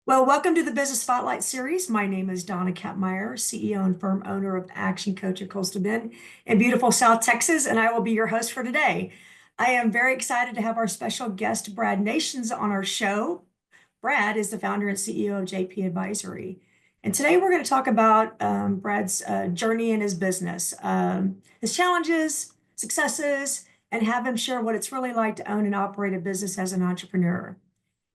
Well, welcome to the Business Spotlight series. My name is Donna Kapmeyer, CEO and firm owner of Action Coach at Coastal Bend in beautiful South Texas, and I will be your host for today. I am very excited to have our special guest, Brad Nations, on our show. Brad is the founder and CEO of JP Advisory. And today we're going to talk about Brad's journey in his business, his challenges, successes, and have him share what it's really like to own and operate a business as an entrepreneur.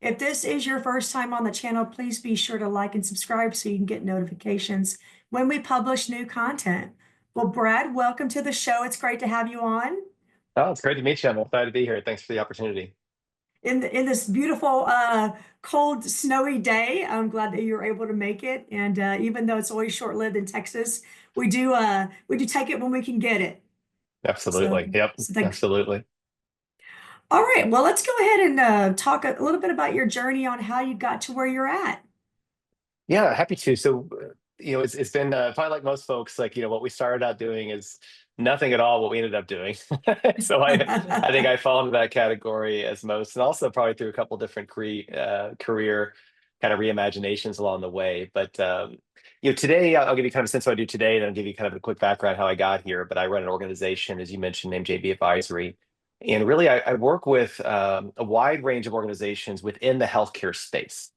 If this is your first time on the channel, please be sure to like and subscribe so you can get notifications when we publish new content. Well, Brad, welcome to the show. It's great to have you on Oh, it's great to meet you. I'm excited to be here. Thanks for the opportunity. in this beautiful, cold, snowy day. I'm glad that you were able to make it. And even though it's always short-lived in Texas, we do take it when we can get it. So, Absolutely. Yep. so thank, Absolutely. all right. Well, let's go ahead and talk a little bit about your journey on how you got to where you're at. Yeah, happy to. So, it's been probably like most folks, like, what we started out doing is nothing at all what we ended up doing. So I think I fall into that category as most, and also probably through a couple different career kind of reimaginations along the way. But today I'll give you kind of a sense of what I do today, and I'll give you kind of a quick background how I got here. But I run an organization, as you mentioned, named JB Advisory. And really, I work with a wide range of organizations within the healthcare space.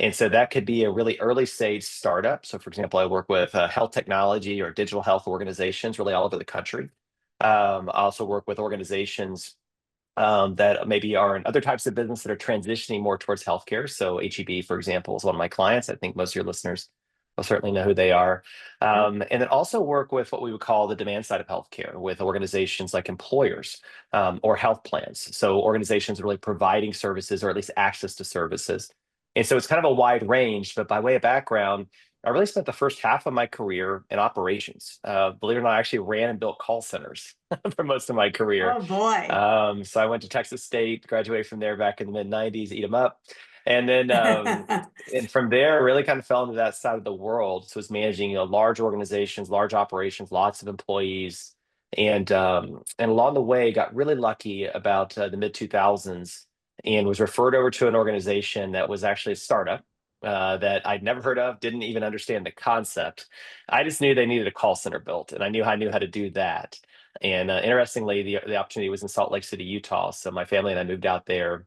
And so that could be a really early stage startup. So, for example, I work with health technology or digital health organizations really all over the country. I also work with organizations that maybe are in other types of business that are transitioning more towards healthcare. So, HEB, for example, is one of my clients. I think most of your listeners will certainly know who they are. And then also work with what we would call the demand side of healthcare with organizations like employers or health plans. So, organizations really providing services or at least access to services. And so it's kind of a wide range, but by way of background, I really spent the first half of my career in operations. Believe it or not, I actually ran and built call centers for most of my career. Oh boy. So I went to Texas State, graduated from there back in the mid 90s, eat them up. And then and from there, really kind of fell into that side of the world. So I was managing large organizations, large operations, lots of employees. And along the way, got really lucky about the mid 2000s and was referred over to an organization that was actually a startup that I'd never heard of, didn't even understand the concept. I just knew they needed a call center built, and I knew how to do that. And interestingly, the opportunity was in Salt Lake City, Utah. So my family and I moved out there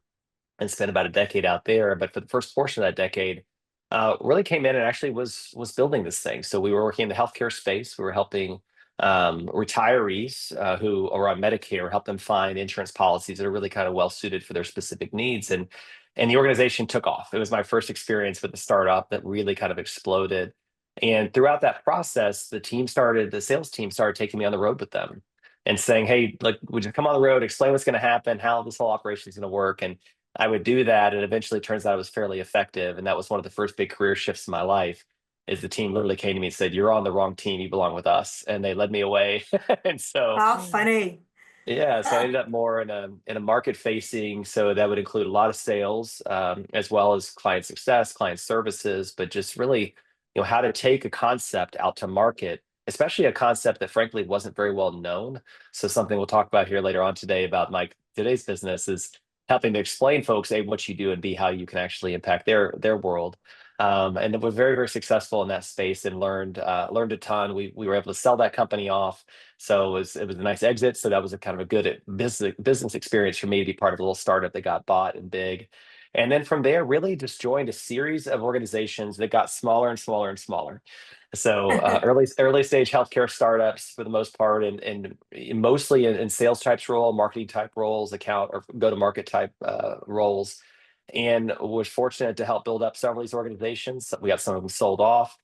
and spent about a decade out there. But for the first portion of that decade, really came in and actually was building this thing. So we were working in the healthcare space. We were helping retirees who are on Medicare, help them find insurance policies that are really kind of well suited for their specific needs. And the organization took off. It was my first experience with the startup that really kind of exploded. And throughout that process, the sales team started taking me on the road with them and saying, "Hey, like, would you come on the road, explain what's going to happen, how this whole operation is going to work?" And I would do that, and eventually, it turns out it was fairly effective. And that was one of the first big career shifts in my life. Is the team literally came to me and said, "You're on the wrong team. You belong with us," and they led me away. And so, How funny. yeah, so I ended up more in a market facing. So that would include a lot of sales, as well as client success, client services, but just really, how to take a concept out to market, especially a concept that frankly wasn't very well known. So something we'll talk about here later on today about my today's business is helping to explain folks A, what you do, and B, how you can actually impact their world. And we're very, very successful in that space and learned a ton. We were able to sell that company off, so it was a nice exit. So that was a kind of a good business experience for me to be part of a little startup that got bought and big. And then from there, really just joined a series of organizations that got smaller and smaller and smaller. So early stage healthcare startups for the most part, and mostly in sales types role, marketing type roles, account or go to market type roles, and was fortunate to help build up several of these organizations. We got some of them sold off.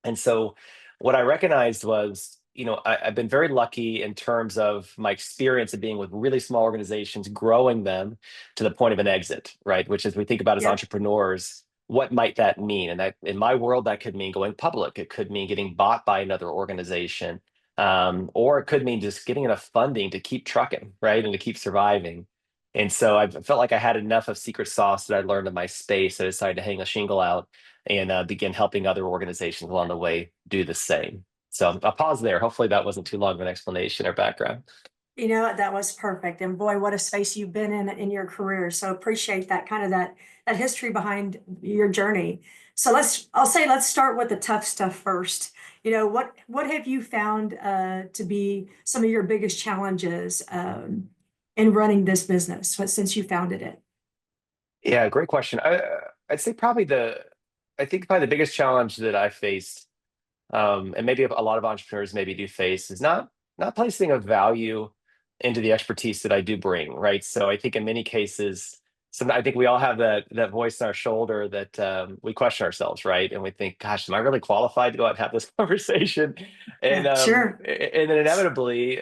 And so what I recognized was, I've been very lucky in terms of my experience of being with really small organizations, growing them to the point of an exit, right? Which, as we think about as Yep. entrepreneurs, what might that mean? And that in my world, that could mean going public. It could mean getting bought by another organization, or it could mean just getting enough funding to keep trucking, right, and to keep surviving. And so I felt like I had enough of secret sauce that I learned in my space. I decided to hang a shingle out and begin helping other organizations along the way do the same. So I'll pause there. Hopefully that wasn't too long of an explanation or background. That was perfect. And boy, what a space you've been in your career. So appreciate that kind of that history behind your journey. So let's start with the tough stuff first. What have you found to be some of your biggest challenges in running this business since you founded it? Yeah, great question. I'd say I think probably the biggest challenge that I faced, and maybe a lot of entrepreneurs maybe do face, is not placing a value into the expertise that I do bring, right? So I think in many cases, I think we all have that voice in our shoulder that we question ourselves, right? And we think, "Gosh, am I really qualified to go out and have this conversation?" Sure. And then inevitably,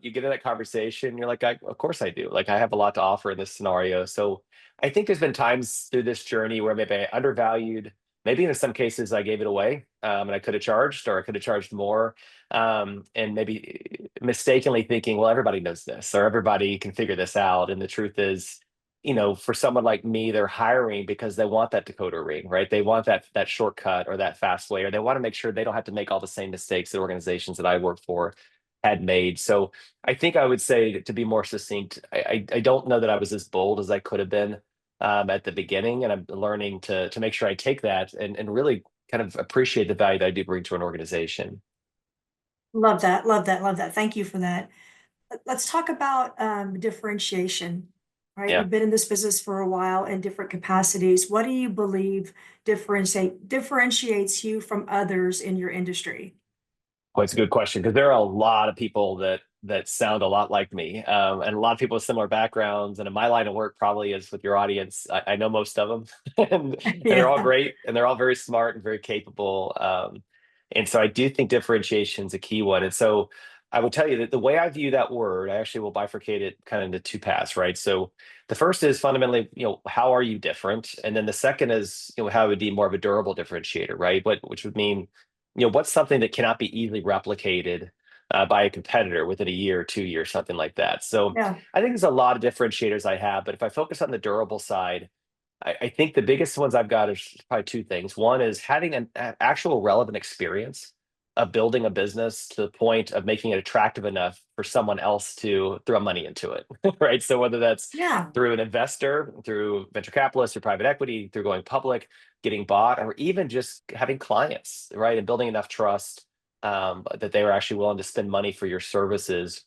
you get in that conversation, you're like, "Of course I do. Like I have a lot to offer in this scenario." So I think there's been times through this journey where maybe I undervalued. Maybe in some cases I gave it away, and I could have charged, or I could have charged more, and maybe mistakenly thinking, well, everybody knows this, or everybody can figure this out. And the truth is, for someone like me, they're hiring because they want that decoder ring, right? They want that shortcut or that fast way, or they want to make sure they don't have to make all the same mistakes that organizations that I work for had made. So I think I would say, to be more succinct, I don't know that I was as bold as I could have been at the beginning, and I'm learning to make sure I take that and really kind of appreciate the value that I do bring to an organization. Love that. Love that. Love that. Thank you for that. Let's talk about differentiation, right? Yeah. You've been in this business for a while in different capacities. What do you believe differentiates you from others in your industry? Well, it's a good question, because there are a lot of people that sound a lot like me, and a lot of people with similar backgrounds. And in my line of work, probably as with your audience, I know most of them, and they're all Yeah. great, and they're all very smart and very capable. And so I do think differentiation is a key one. And so I will tell you that the way I view that word, I actually will bifurcate it kind of into two paths, right? So the first is fundamentally, how are you different? And then the second is, how it would be more of a durable differentiator, right? Which would mean, what's something that cannot be easily replicated by a competitor within a year, 2 years, something like that. So Yeah. I think there's a lot of differentiators I have, but if I focus on the durable side, I think the biggest ones I've got is probably two things. One is having an actual relevant experience of building a business to the point of making it attractive enough for someone else to throw money into it, right? So whether that's Yeah. through an investor, through venture capitalists or private equity, through going public, getting bought, or even just having clients, right? And building enough trust that they were actually willing to spend money for your services.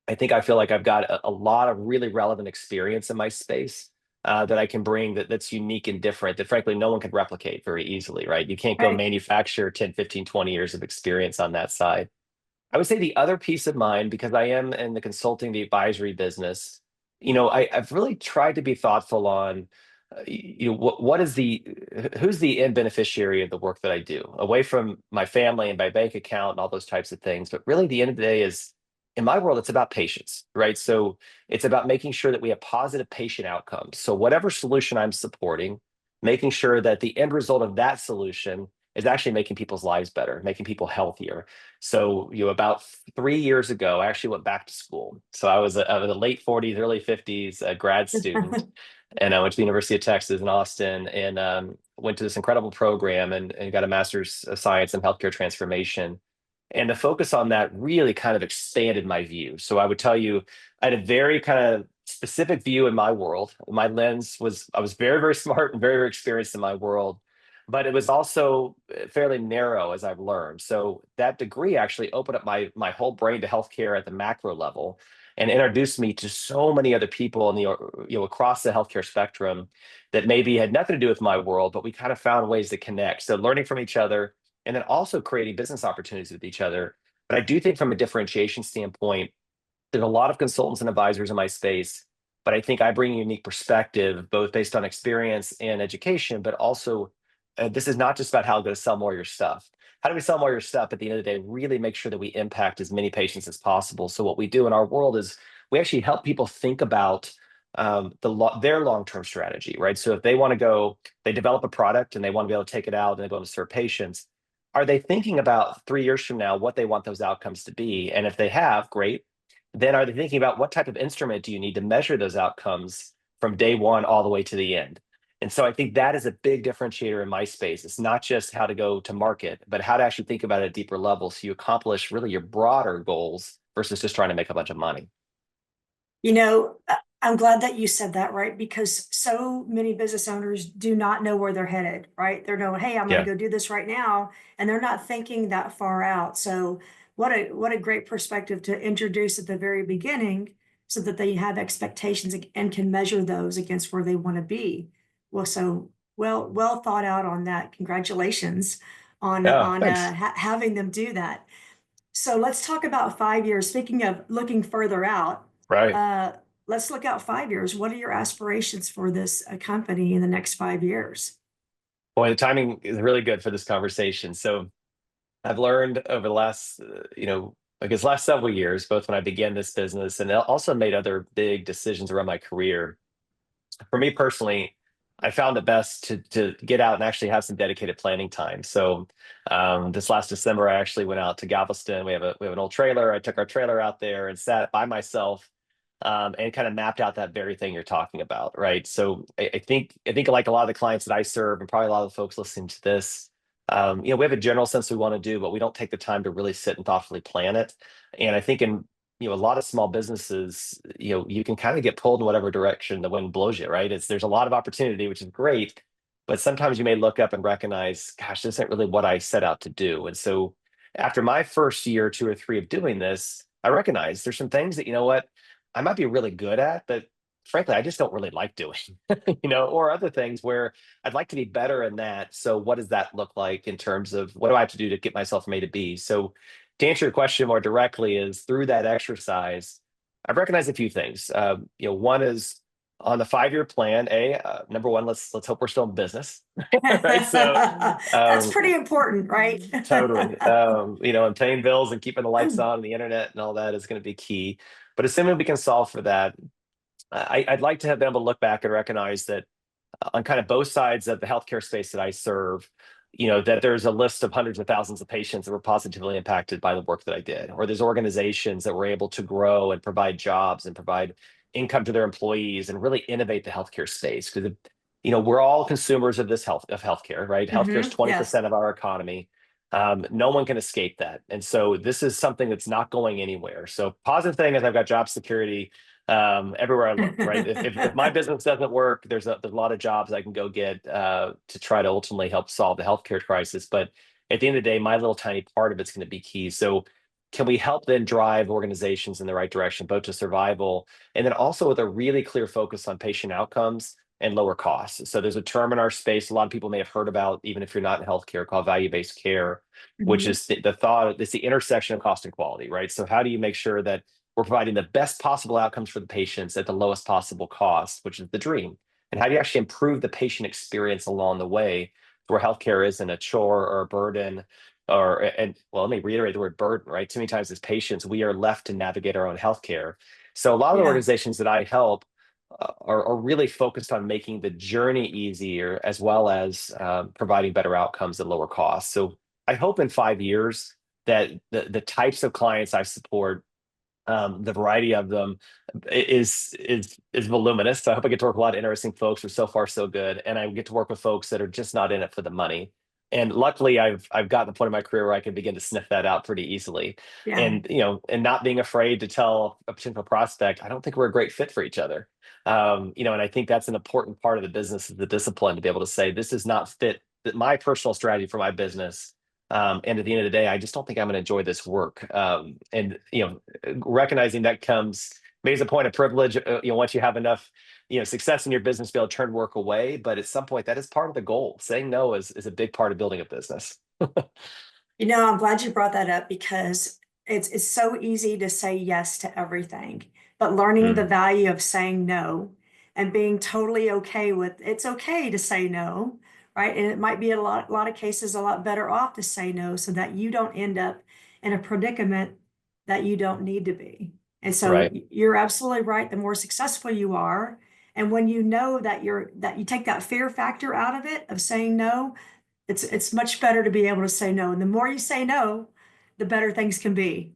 I feel like I've got a lot of really relevant experience in my space that I can bring that's unique and different, that frankly no one can replicate very easily, right? You can't go Right. manufacture 10, 15, 20 years of experience on that side. I would say the other piece of mine, because I am in the consulting, the advisory business, I've really tried to be thoughtful on, what is who's the end beneficiary of the work that I do, away from my family and my bank account and all those types of things. But really, the end of the day is, in my world, it's about patients, right? So it's about making sure that we have positive patient outcomes. So whatever solution I'm supporting, making sure that the end result of that solution is actually making people's lives better, making people healthier. So, about 3 years ago, I actually went back to school. So I was a late 40s, early 50s grad student, and I went to the University of Texas in Austin, and went to this incredible program, and got a master's of science in healthcare transformation. And the focus on that really kind of expanded my view. So I would tell you, I had a very kind of specific view in my world. My lens was, I was very, very smart and very, very experienced in my world, but it was also fairly narrow, as I've learned. So that degree actually opened up my whole brain to healthcare at the macro level, and introduced me to so many other people in the across the healthcare spectrum that maybe had nothing to do with my world, but we kind of found ways to connect. So learning from each other, and then also creating business opportunities with each other. But I do think from a differentiation standpoint, there's a lot of consultants and advisors in my space, but I think I bring a unique perspective, both based on experience and education, but also this is not just about how to sell more of your stuff. How do we sell more of your stuff at the end of the day? Really make sure that we impact as many patients as possible. So what we do in our world is we actually help people think about their long-term strategy, right? So if they want to go, they develop a product and they want to be able to take it out and they go to serve patients. Are they thinking about 3 years from now what they want those outcomes to be? And if they have, great. Then are they thinking about what type of instrument do you need to measure those outcomes from day one all the way to the end? And so I think that is a big differentiator in my space. It's not just how to go to market, but how to actually think about it at a deeper level so you accomplish really your broader goals versus just trying to make a bunch of money. I'm glad that you said that, right? Because so many business owners do not know where they're headed, right? They're going, hey, I'm going to Yeah. go do this right now, and they're not thinking that far out. So what a great perspective to introduce at the very beginning so that they have expectations and can measure those against where they want to be. Well thought out on that. Congratulations on Yeah. Thanks. having them do that. So let's talk about 5 years. Speaking of looking further out, Right. uh, let's look out 5 years. What are your aspirations for this company in the next 5 years? Boy, the timing is really good for this conversation. So I've learned over the last, I guess last several years, both when I began this business and also made other big decisions around my career. For me personally, I found it best to get out and actually have some dedicated planning time. So this last December, I actually went out to Galveston. We have an old trailer. I took our trailer out there and sat by myself and kind of mapped out that very thing you're talking about, right? So I think like a lot of the clients that I serve, and probably a lot of the folks listening to this, we have a general sense we want to do, but we don't take the time to really sit and thoughtfully plan it. And I think in a lot of small businesses, you can kind of get pulled in whatever direction the wind blows you, right? There's a lot of opportunity, which is great, but sometimes you may look up and recognize, gosh, this isn't really what I set out to do. And so after my first year, 2 or 3 of doing this, I recognize there's some things that, what, I might be really good at, but frankly, I just don't really like doing, or other things where I'd like to be better in that. So what does that look like in terms of what do I have to do to get myself from A to B? So to answer your question more directly is through that exercise, I've recognized a few things. One is on the 5 year plan. Number one, let's hope we're still in business, right? So, That's um, pretty important, right? totally, and paying bills and keeping the lights on and the internet and all that is going to be key. But assuming we can solve for that, I'd like to have been able to look back and recognize that on kind of both sides of the healthcare space that I serve, that there's a list of hundreds of thousands of patients that were positively impacted by the work that I did, or there's organizations that were able to grow and provide jobs and provide income to their employees and really innovate the healthcare space. Because we're all consumers of healthcare, right? Healthcare is Yes. 20% of our economy. No one can escape that. And so this is something that's not going anywhere. So positive thing is I've got job security everywhere I look, right? If my business doesn't work, there's a lot of jobs I can go get to try to ultimately help solve the healthcare crisis. But at the end of the day, my little tiny part of it's going to be key. So can we help then drive organizations in the right direction, both to survival and then also with a really clear focus on patient outcomes and lower costs? So there's a term in our space a lot of people may have heard about, even if you're not in healthcare, called value-based care, which Mhm. is the thought, it's the intersection of cost and quality, right? So how do you make sure that we're providing the best possible outcomes for the patients at the lowest possible cost, which is the dream? And how do you actually improve the patient experience along the way where healthcare isn't a chore or a burden? And well, let me reiterate the word burden, right? Too many times as patients, we are left to navigate our own healthcare. So a lot of the Yeah. organizations that I help are really focused on making the journey easier as well as providing better outcomes at lower costs. So I hope in 5 years that the types of clients I support, the variety of them is voluminous. So I hope I get to work with a lot of interesting folks who are so far so good, and I get to work with folks that are just not in it for the money. And luckily, I've gotten to the point in my career where I can begin to sniff that out pretty easily, Yeah. and not being afraid to tell a potential prospect, I don't think we're a great fit for each other. And I think that's an important part of the business is the discipline to be able to say this is not fit my personal strategy for my business. And at the end of the day, I just don't think I'm going to enjoy this work. And recognizing that comes maybe as a point of privilege. Once you have enough, success in your business, to be able to turn work away. But at some point, that is part of the goal. Saying no is a big part of building a business. I'm glad you brought that up because it's so easy to say yes to everything, but learning the Mm, value of saying no and being totally okay with it's okay to say no, right? And it might be a lot of cases a lot better off to say no so that you don't end up in a predicament that you don't need to be. And so right. you're absolutely right. The more successful you are, and when you know that you take that fear factor out of it of saying no, it's much better to be able to say no. And the more you say no, the better things can be.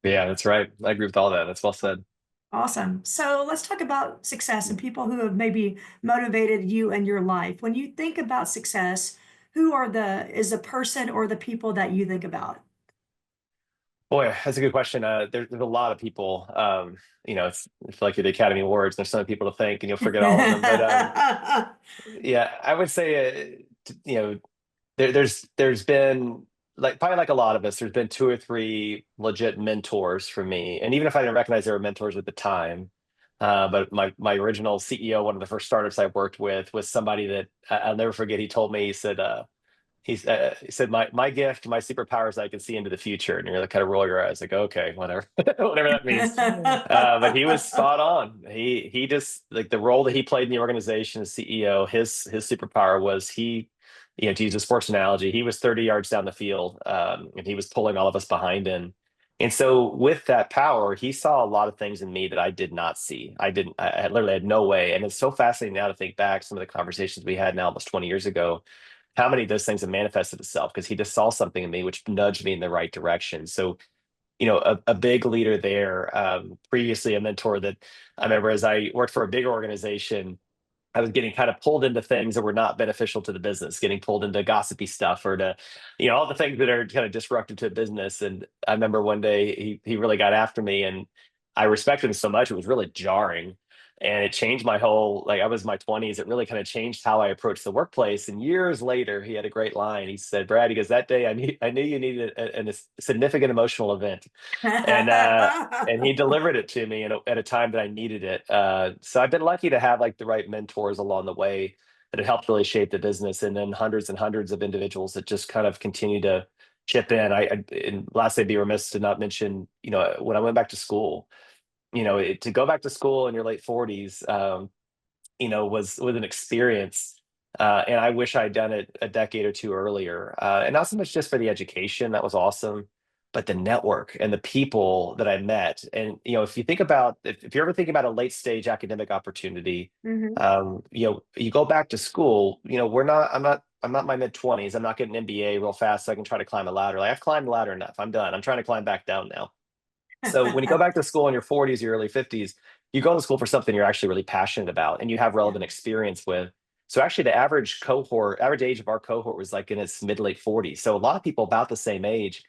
Yeah, that's right. I agree with all that. That's well said. Awesome. So let's talk about success and people who have maybe motivated you in your life. When you think about success, who is the person or the people that you think about? Boy, that's a good question. There's a lot of people. I feel like you're the Academy Awards. There's so many people to thank, and you'll forget all of them. But yeah, I would say, there's been like probably like a lot of us. There's been two or three legit mentors for me, and even if I didn't recognize they were mentors at the time, but my original CEO, one of the first startups I worked with, was somebody that I'll never forget. He told me, he said. He said, my gift, my superpower is I can see into the future. And you're like, kind of roll your eyes, like, okay, whatever, whatever that means. But he was spot on. He just like the role that he played in the organization as CEO, his superpower was to use a sports analogy, he was 30 yards down the field, and he was pulling all of us behind him. And so with that power, he saw a lot of things in me that I did not see. I literally had no way. And it's so fascinating now to think back some of the conversations we had now almost 20 years ago, how many of those things have manifested itself because he just saw something in me which nudged me in the right direction. So, a big leader there, previously a mentor that I remember as I worked for a big organization, I was getting kind of pulled into things that were not beneficial to the business, getting pulled into gossipy stuff or to, all the things that are kind of disruptive to business. And I remember one day he really got after me, and I respected him so much. It was really jarring. And it changed my whole, like I was in my 20s. It really kind of changed how I approached the workplace. And years later, he had a great line. He said, Brad, he goes, that day I knew you needed a significant emotional event, and he delivered it to me at a time that I needed it. So I've been lucky to have like the right mentors along the way that have helped really shape the business, and then hundreds and hundreds of individuals that just kind of continue to chip in. And last, I'd be remiss to not mention, when I went back to school, to go back to school in your late 40s, was an experience. And I wish I'd done it a decade or two earlier. And not so much just for the education, that was awesome, but the network and the people that I met. And, if you think about, if you're ever thinking about a late stage academic opportunity, Mhm. you go back to school, I'm not in my mid 20s. I'm not getting an MBA real fast so I can try to climb a ladder. Like I've climbed the ladder enough. I'm done. I'm trying to climb back down now. So when you go back to school in your 40s, your early 50s, you go to school for something you're actually really passionate about and you have Yeah. relevant experience with. So actually the average age of our cohort was like in its mid late 40s. So a lot of people about the same age.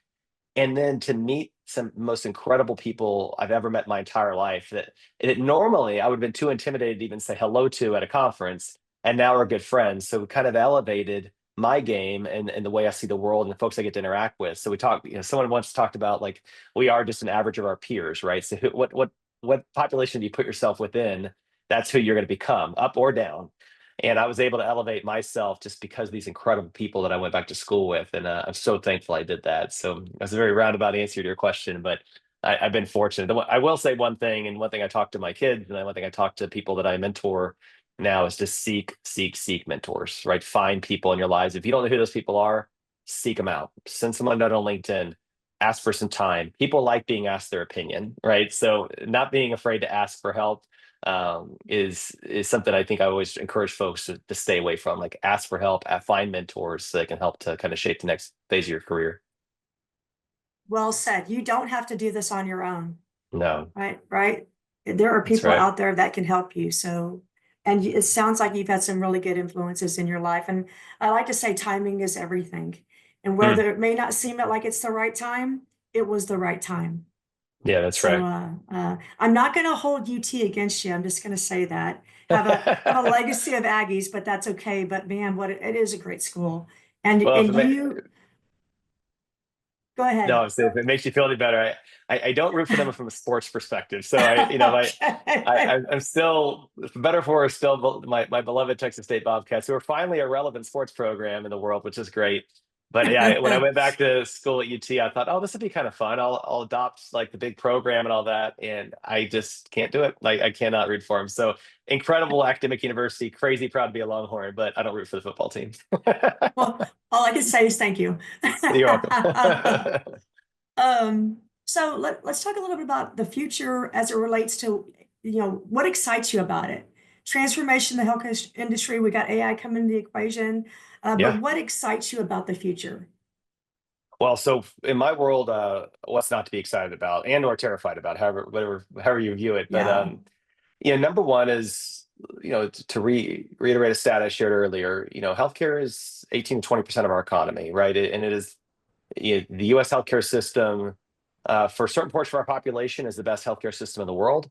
And then to meet some most incredible people I've ever met in my entire life that normally I would have been too intimidated to even say hello to at a conference. And now we're good friends. So we kind of elevated my game and the way I see the world and the folks I get to interact with. So we talked, someone once talked about like we are just an average of our peers, right? So what population do you put yourself within? That's who you're going to become, up or down. And I was able to elevate myself just because of these incredible people that I went back to school with, and I'm so thankful I did that. So that's a very roundabout answer to your question, but I've been fortunate. I will say one thing, and one thing I talk to my kids, and then one thing I talk to people that I mentor now is just seek mentors, right? Find people in your lives. If you don't know who those people are, seek them out. Send someone a note on LinkedIn. Ask for some time. People like being asked their opinion, right? So not being afraid to ask for help, is something I think I always encourage folks to stay away from. Like ask for help, find mentors so they can help to kind of shape the next phase of your career. Well said. You don't have to do this on your own, No, right? Right. There are that's people right. out there that can help you. So, and it sounds like you've had some really good influences in your life. And I like to say timing is everything. And Mm, whether it may not seem like it's the right time, it was the right time. yeah, that's So right. I'm not going to hold UT against you. I'm just going to say that have a legacy of Aggies, but that's okay. But man, it is a great school. And Well, if it and may, you go no, ahead. if it makes you feel any better, I don't root for them from a sports perspective. So Okay. I'm still, for better for worse, still my beloved Texas State Bobcats, who are finally a relevant sports program in the world, which is great. But yeah, when I went back to school at UT, I thought, oh, this would be kind of fun. I'll adopt like the big program and all that, and I just can't do it. Like I cannot root for them. So incredible academic university, crazy proud to be a Longhorn, but I don't root for the football team. Well, all I can say is thank you. You're welcome. So let's talk a little bit about the future as it relates to, what excites you about it? Transformation in the health industry, we got AI coming into the equation, but Yeah. what excites you about the future? Well, so in my world, what's not to be excited about and or terrified about, however you view it. But Yeah, number one is, to reiterate a stat I shared earlier, healthcare is 18 to 20% of our economy, right? And it is, the US healthcare system. for a certain portion of our population, is the best healthcare system in the world.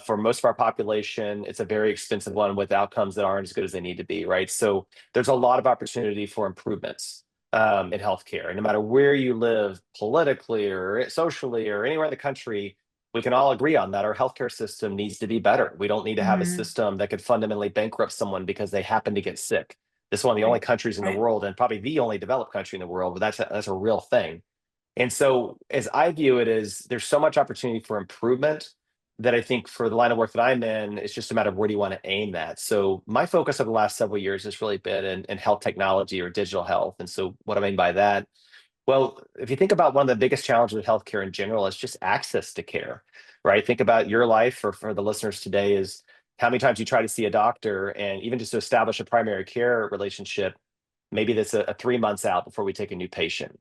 For most of our population, it's a very expensive one with outcomes that aren't as good as they need to be, right? So there's a lot of opportunity for improvements in healthcare. And no matter where you live politically or socially or anywhere in the country, we can all agree on that. Our healthcare system needs to be better. We don't need to have a Hmm. system that could fundamentally bankrupt someone because they happen to get sick. This is one of the only Right. countries in the Right. world, and probably the only developed country in the world, but that's a real thing. And so, as I view it, is there's so much opportunity for improvement that I think for the line of work that I'm in, it's just a matter of where do you want to aim that. So, my focus over the last several years has really been in health technology or digital health. And so, what I mean by that, well, if you think about one of the biggest challenges with healthcare in general, is just access to care, right? Think about your life, or for the listeners today, is how many times you try to see a doctor, and even just to establish a primary care relationship, maybe that's a 3 months out before we take a new patient,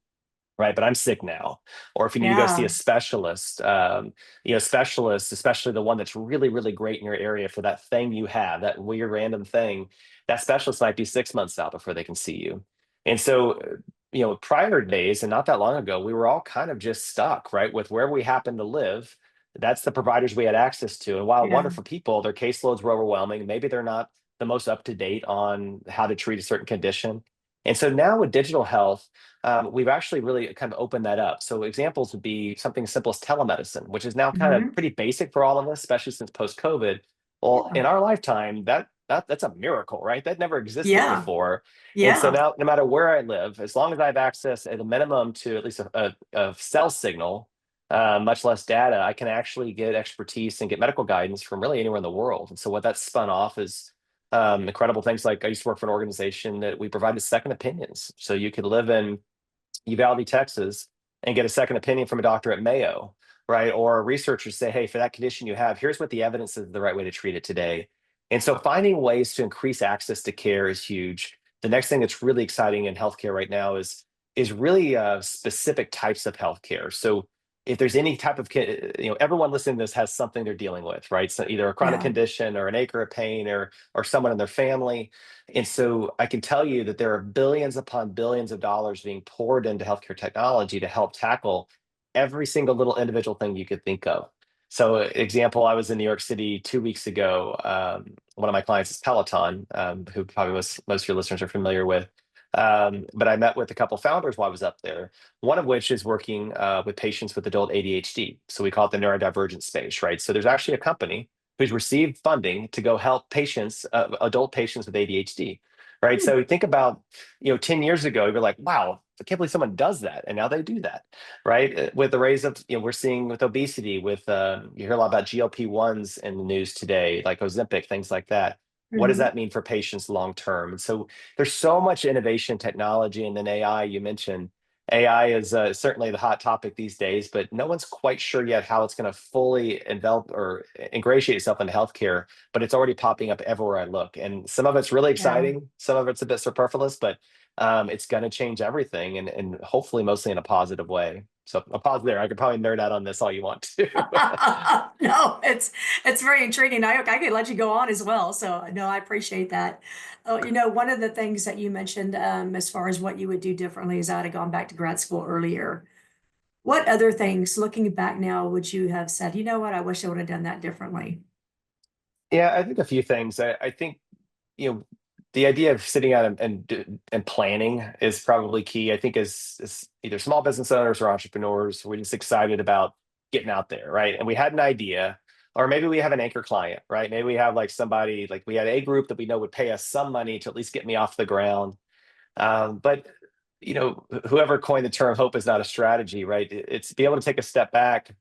right? But I'm sick now. Or if you need to go see a Yeah. specialist, specialists, especially the one that's really, really great in your area for that thing you have, that weird random thing, that specialist might be 6 months out before they can see you. And so, prior days and not that long ago, we were all kind of just stuck, right, with wherever we happened to live. That's the providers we had access to. And while Yeah. wonderful people, their caseloads were overwhelming. Maybe they're not the most up to date on how to treat a certain condition. And so now with digital health, we've actually really kind of opened that up. So examples would be something as simple as telemedicine, which is now kind of Hmm. pretty basic for all of us, especially since post-COVID. Well, Yeah. in our lifetime, that's a miracle, right? That never existed Yeah. before. And so Yeah. now, no matter where I live, as long as I have access at a minimum to at least a cell signal, much less data, I can actually get expertise and get medical guidance from really anywhere in the world. And so what that's spun off is incredible things. Like I used to work for an organization that we provided second opinions. So you could live in Uvalde, Texas, and get a second opinion from a doctor at Mayo, right? Or researchers say, hey, for that condition you have, here's what the evidence is the right way to treat it today. And so finding ways to increase access to care is huge. The next thing that's really exciting in healthcare right now is really specific types of healthcare. So if there's any type of, everyone listening to this has something they're dealing with, right? So either a chronic Yeah. condition or an ache or a pain, or someone in their family. And so I can tell you that there are billions upon billions of dollars being poured into healthcare technology to help tackle every single little individual thing you could think of. So, example, I was in New York City 2 weeks ago. One of my clients is Peloton, who probably most of your listeners are familiar with. But I met with a couple founders while I was up there, one of which is working with patients with adult ADHD. So we call it the neurodivergent space, right? So there's actually a company who's received funding to go help patients, adult patients with ADHD, right? Hmm. So think about, 10 years ago, you're like, wow, I can't believe someone does that. And now they do that, right? With the rise of, we're seeing with obesity, with, you hear a lot about GLP-1s in the news today, like Ozempic, things like that. What does Hmm. that mean for patients long term? And so there's so much innovation technology. And then AI, you mentioned, AI is certainly the hot topic these days, but no one's quite sure yet how it's going to fully envelop or ingratiate itself into healthcare. But it's already popping up everywhere I look, and some of it's really Yeah. exciting, some of it's a bit superfluous, but it's going to change everything, and hopefully mostly in a positive way. So I'll pause there. I could probably nerd out on this all you want to. No, it's very intriguing. I could let you go on as well. So no, I appreciate that. One of the things that you mentioned, as far as what you would do differently, is I'd have gone back to grad school earlier. What other things, looking back now, would you have said, you know what, I wish I would have done that differently? Yeah, I think a few things. I think you know the idea of sitting out and planning is probably key. I think as either small business owners or entrepreneurs, we're just excited about getting out there, right? And we had an idea, or maybe we have an anchor client, right? Maybe we have like somebody, like we had a group that we know would pay us some money to at least get me off the ground. But whoever coined the term "hope is not a strategy," right? It's be able to take a step back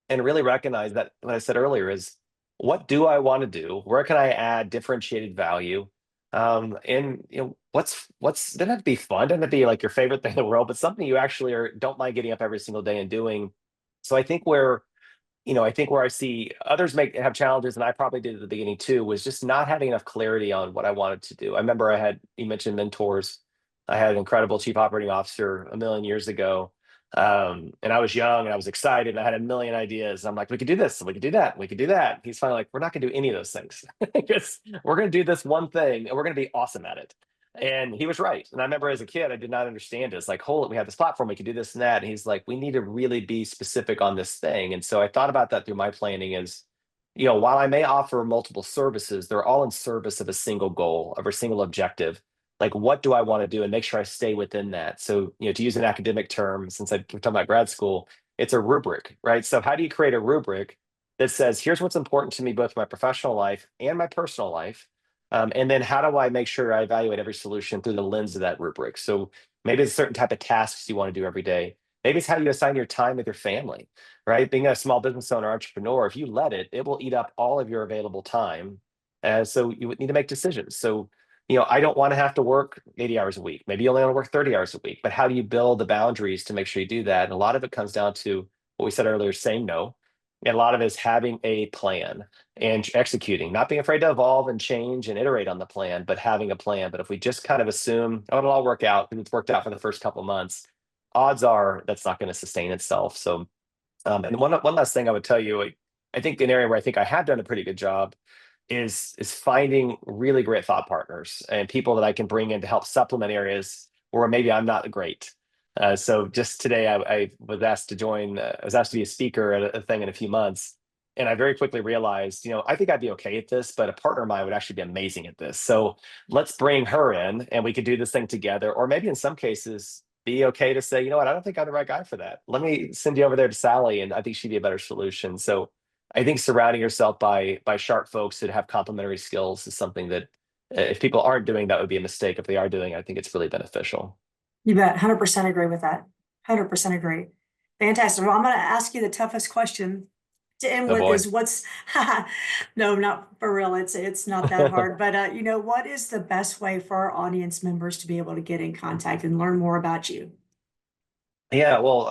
and really recognize that what I said earlier is, what do I want to do? Where can I add differentiated value? And what's doesn't have to be fun, doesn't have to be like your favorite thing in the world, but something you actually don't mind getting up every single day and doing. So I think where I see others make have challenges, and I probably did at the beginning too, was just not having enough clarity on what I wanted to do. I remember you mentioned mentors. I had an incredible chief operating officer a million years ago. And I was young and I was excited and I had a million ideas. I'm like, we could do this, we could do that, we could do that. He's finally like, we're not gonna do any of those things because we're gonna do this one thing and we're gonna be awesome at it. And he was right. And I remember as a kid, I did not understand it. It's like, hold it, we have this platform, we can do this and that. And he's like, we need to really be specific on this thing. And so I thought about that through my planning is, while I may offer multiple services, they're all in service of a single goal, of a single objective. Like, what do I want to do and make sure I stay within that? So, to use an academic term, since I'm talking about grad school, it's a rubric, right? So how do you create a rubric that says, here's what's important to me, both my professional life and my personal life? And then how do I make sure I evaluate every solution through the lens of that rubric? So maybe it's a certain type of tasks you want to do every day. Maybe it's how you assign your time with your family, right? Being a small business owner, entrepreneur, if you let it, it will eat up all of your available time. So you would need to make decisions. So, I don't want to have to work 80 hours a week. Maybe you only want to work 30 hours a week, but how do you build the boundaries to make sure you do that? And a lot of it comes down to what we said earlier, saying no. And a lot of it is having a plan and executing, not being afraid to evolve and change and iterate on the plan, but having a plan. But if we just kind of assume, oh, it'll all work out, and it's worked out for the first couple of months, odds are that's not going to sustain itself. So, and one last thing I would tell you, I think an area where I think I have done a pretty good job is finding really great thought partners and people that I can bring in to help supplement areas where maybe I'm not great. So just today, I was asked to join. I was asked to be a speaker at a thing in a few months, and I very quickly realized, I think I'd be okay at this, but a partner of mine would actually be amazing at this. So let's bring her in, and we could do this thing together. Or maybe in some cases, be okay to say, you know what, I don't think I'm the right guy for that. Let me send you over there to Sally, and I think she'd be a better solution. So I think surrounding yourself by sharp folks that have complementary skills is something that if people aren't doing, that would be a mistake. If they are doing, I think it's really beneficial. You bet. 100% agree with that. 100% agree. Fantastic. Well, I'm going to ask you the toughest question to end Oh with boy. is what's, no, not for real. It's not that hard, but what is the best way for our audience members to be able to get in contact and learn more about you? Yeah, well,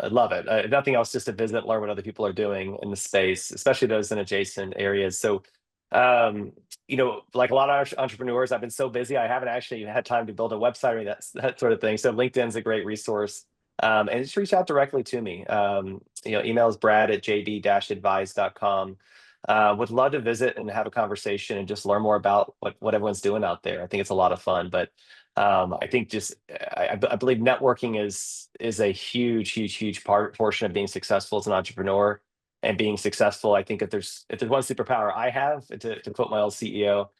I love it. If nothing else, just to visit, learn what other people are doing in the space, especially those in adjacent areas. So, like a lot of entrepreneurs, I've been so busy, I haven't actually had time to build a website or that sort of thing. So LinkedIn's a great resource. And just reach out directly to me. Email is brad@jd-advise.com. Would love to visit and have a conversation and just learn more about what everyone's doing out there. I think it's a lot of fun, but I think just I believe networking is a huge portion of being successful as an entrepreneur and being successful. I think if there's one superpower I have, to quote my old CEO,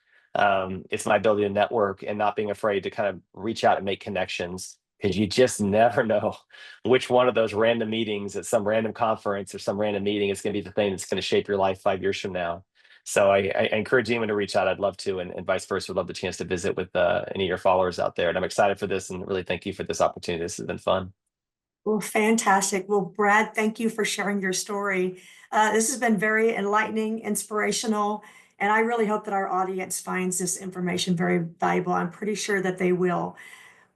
it's my ability to network and not being afraid to kind of reach out and make connections, because you just never know which one of those random meetings at some random conference or some random meeting is going to be the thing that's going to shape your life 5 years from now. So I encourage anyone to reach out. I'd love to, and vice versa. Would love the chance to visit with any of your followers out there. And I'm excited for this, and really thank you for this opportunity. This has been fun. Well, fantastic. Well, Brad, thank you for sharing your story. This has been very enlightening, inspirational, and I really hope that our audience finds this information very valuable. I'm pretty sure that they will.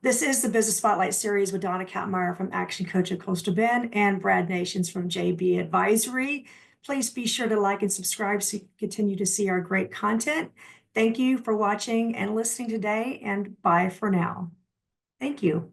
This is the Business Spotlight Series with Donna Kapmeyer from Action Coach at Coastal Bend and Brad Nations from JB Advisory. Please be sure to like and subscribe so you continue to see our great content. Thank you for watching and listening today, and bye for now. Thank you.